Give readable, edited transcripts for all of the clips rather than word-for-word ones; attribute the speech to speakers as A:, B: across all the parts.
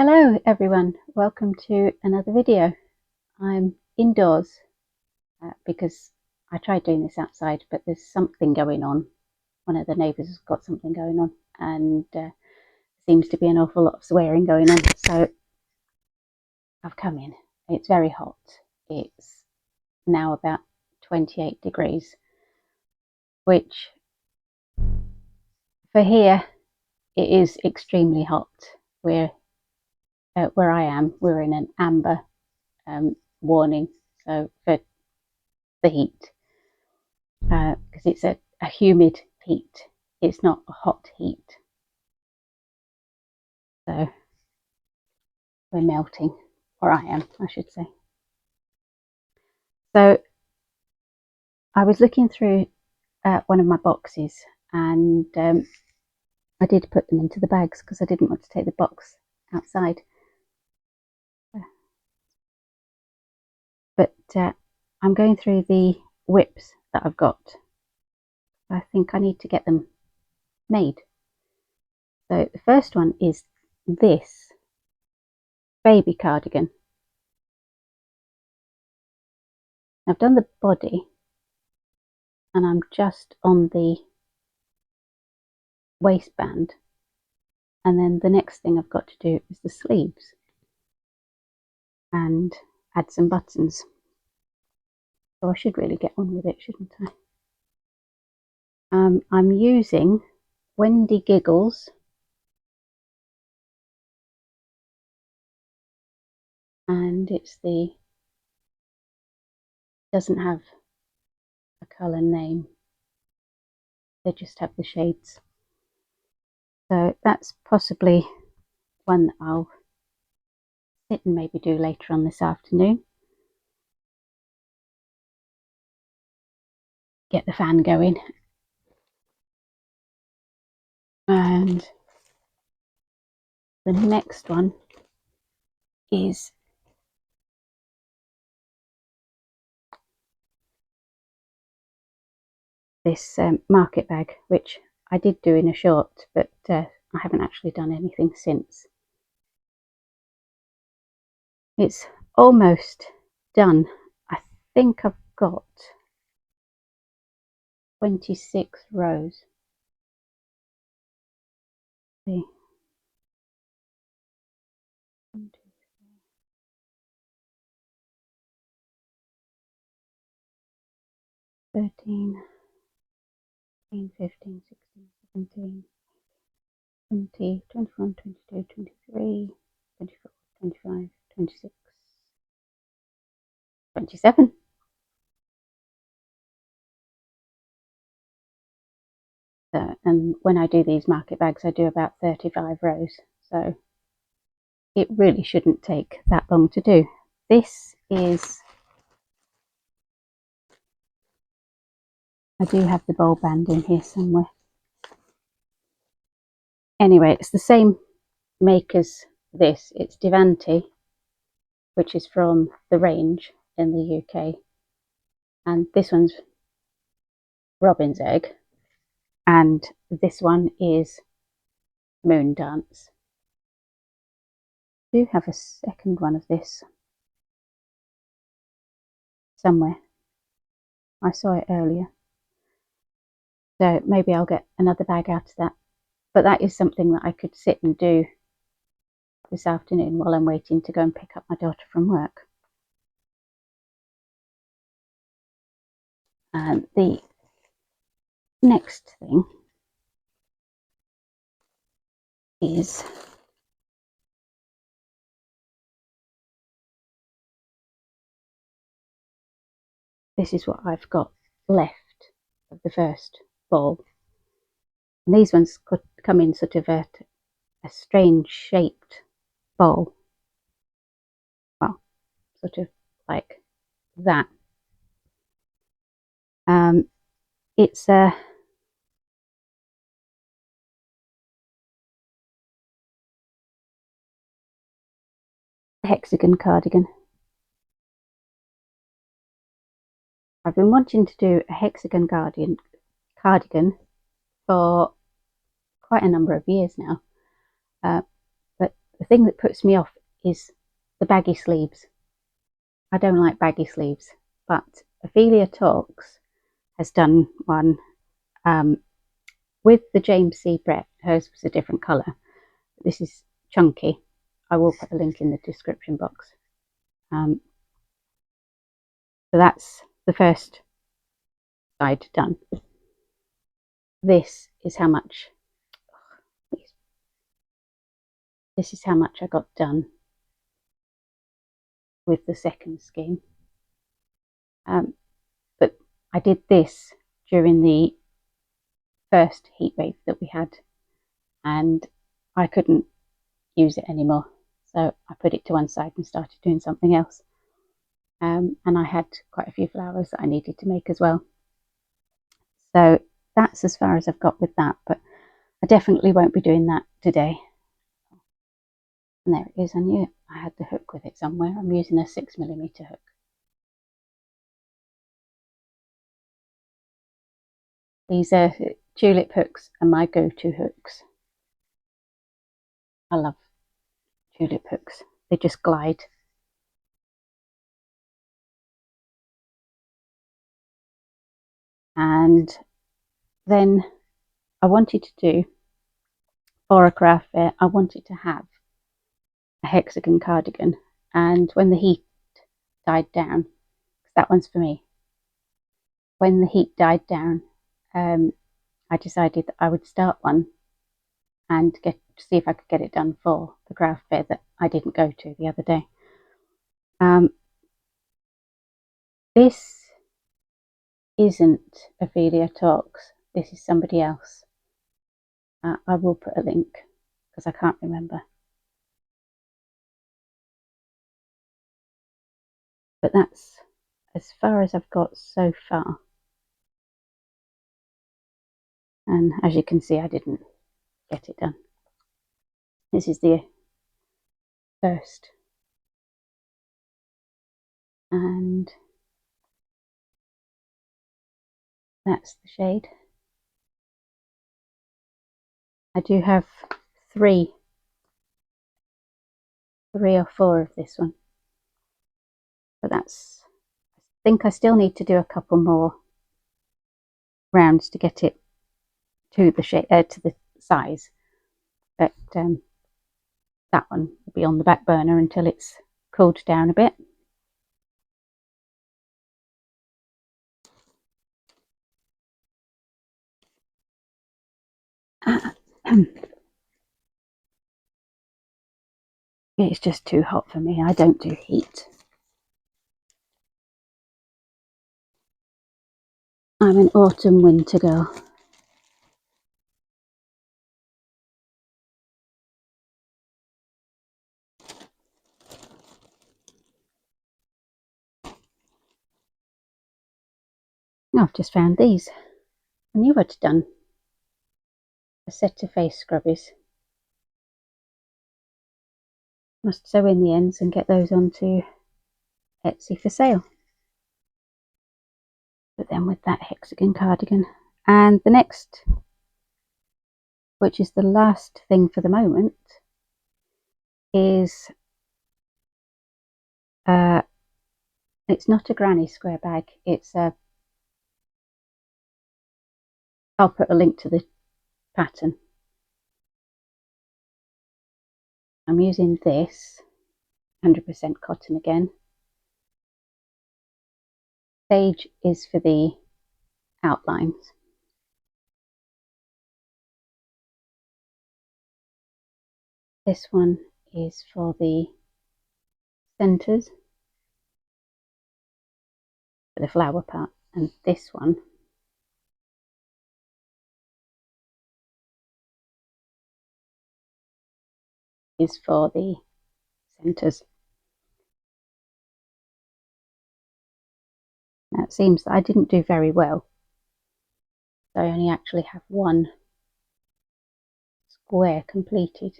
A: Hello everyone, welcome to another video. I'm indoors because I tried doing this outside, but there's something going on. One of the neighbours has got something going on, and seems to be an awful lot of swearing going on. So I've come in. It's very hot. It's now about 28 degrees, which for here it is extremely hot. We're where I am, we're in an amber warning, so for the heat, because it's a humid heat. It's not a hot heat. So we're melting, or I am, I should say. So I was looking through one of my boxes, and I did put them into the bags because I didn't want to take the box outside. But I'm going through the WIPs that I've got. I think I need to get them made. So the first one is this baby cardigan. I've done the body and I'm just on the waistband, and then the next thing I've got to do is the sleeves and add some buttons. So I should really get on with it, shouldn't I? I'm using Wendy Giggles and it's the, doesn't have a colour name, they just have the shades. So that's possibly one that I'll sit and maybe do later on this afternoon. Get the fan going. And the next one is this market bag, which I did do in a short, but I haven't actually done anything since. It's almost done. I think I've got 26 rows. See. 1, 2, 3, 13, 14, 15, 16, 17, 20, 21, 22, 23, 24, 25, 26, 27. So, and when I do these market bags, I do about 35 rows. So it really shouldn't take that long to do. This is, I do have the bowl band in here somewhere. Anyway, it's the same make as this. It's Divanti, which is from the range in the UK. And this one's Robin's Egg. And this one is Moon Dance. I do have a second one of this somewhere. I saw it earlier. So maybe I'll get another bag out of that. But that is something that I could sit and do this afternoon while I'm waiting to go and pick up my daughter from work. And the next thing is this is what I've got left of the first ball. And these ones could come in sort of a strange shaped bowl. Well, sort of like that. It's a hexagon cardigan. I've been wanting to do a hexagon cardigan for quite a number of years now, but the thing that puts me off is the baggy sleeves. I don't like baggy sleeves, but Ophelia Talks has done one with the James C. Brett. Hers was a different colour. This is chunky. I will put a link in the description box. So that's the first side done. This is how much I got done with the second scheme. But I did this during the first heat wave that we had, and I couldn't use it anymore, so I put it to one side and started doing something else. And I had quite a few flowers that I needed to make as well. So that's as far as I've got with that, but I definitely won't be doing that today. And there it is. I knew I had the hook with it somewhere. I'm using a 6mm hook. These are tulip hooks and my go-to hooks. I love tulip hooks. They just glide. And then I wanted to do, for a craft fair, I wanted to have a hexagon cardigan. And when the heat died down, that one's for me. When the heat died down, I decided that I would start one and see if I could get it done for the craft fair that I didn't go to the other day. This isn't Ophelia Talks. This is somebody else. I will put a link because I can't remember. But that's as far as I've got so far. And as you can see, I didn't get it done. This is the first. And that's the shade. I do have three or four of this one. But that's, I think I still need to do a couple more rounds to get it to the shape, to the size. But that one will be on the back burner until it's cooled down a bit. It's just too hot for me. I don't do heat. I'm an autumn winter girl. I've just found these. I knew I'd done a set of face scrubbies. Must sew in the ends and get those onto Etsy for sale. But then with that hexagon cardigan. And the next, which is the last thing for the moment, is it's not a granny square bag. It's a, I'll put a link to the pattern. I'm using this 100% cotton again. Sage is for the outlines. This one is for the centres, for the flower part, and this one is for the centres. Now it seems that I didn't do very well. I only actually have one square completed.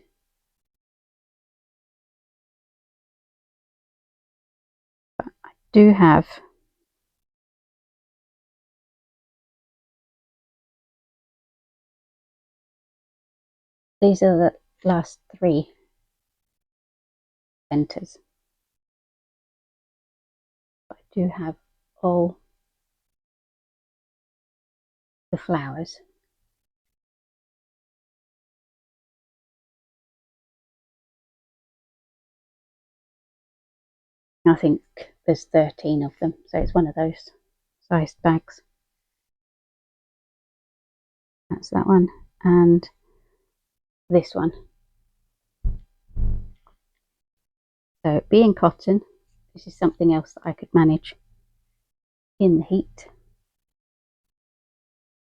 A: But I do have these are the last three centres. I do have all the flowers. I think there's 13 of them, so it's one of those sized bags. That's that one, and this one. So being cotton, this is something else that I could manage in the heat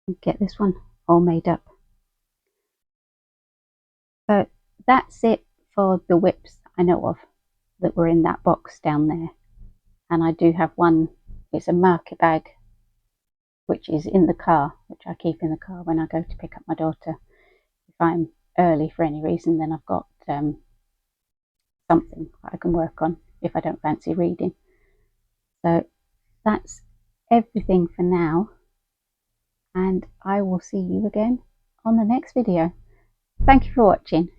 A: and get this one all made up. So that's it for the WIPs I know of that were in that box down there. And I do have one, it's a marker bag, which is in the car, which I keep in the car when I go to pick up my daughter. If I'm early for any reason, then I've got something that I can work on if I don't fancy reading. So that's everything for now, and I will see you again on the next video. Thank you for watching.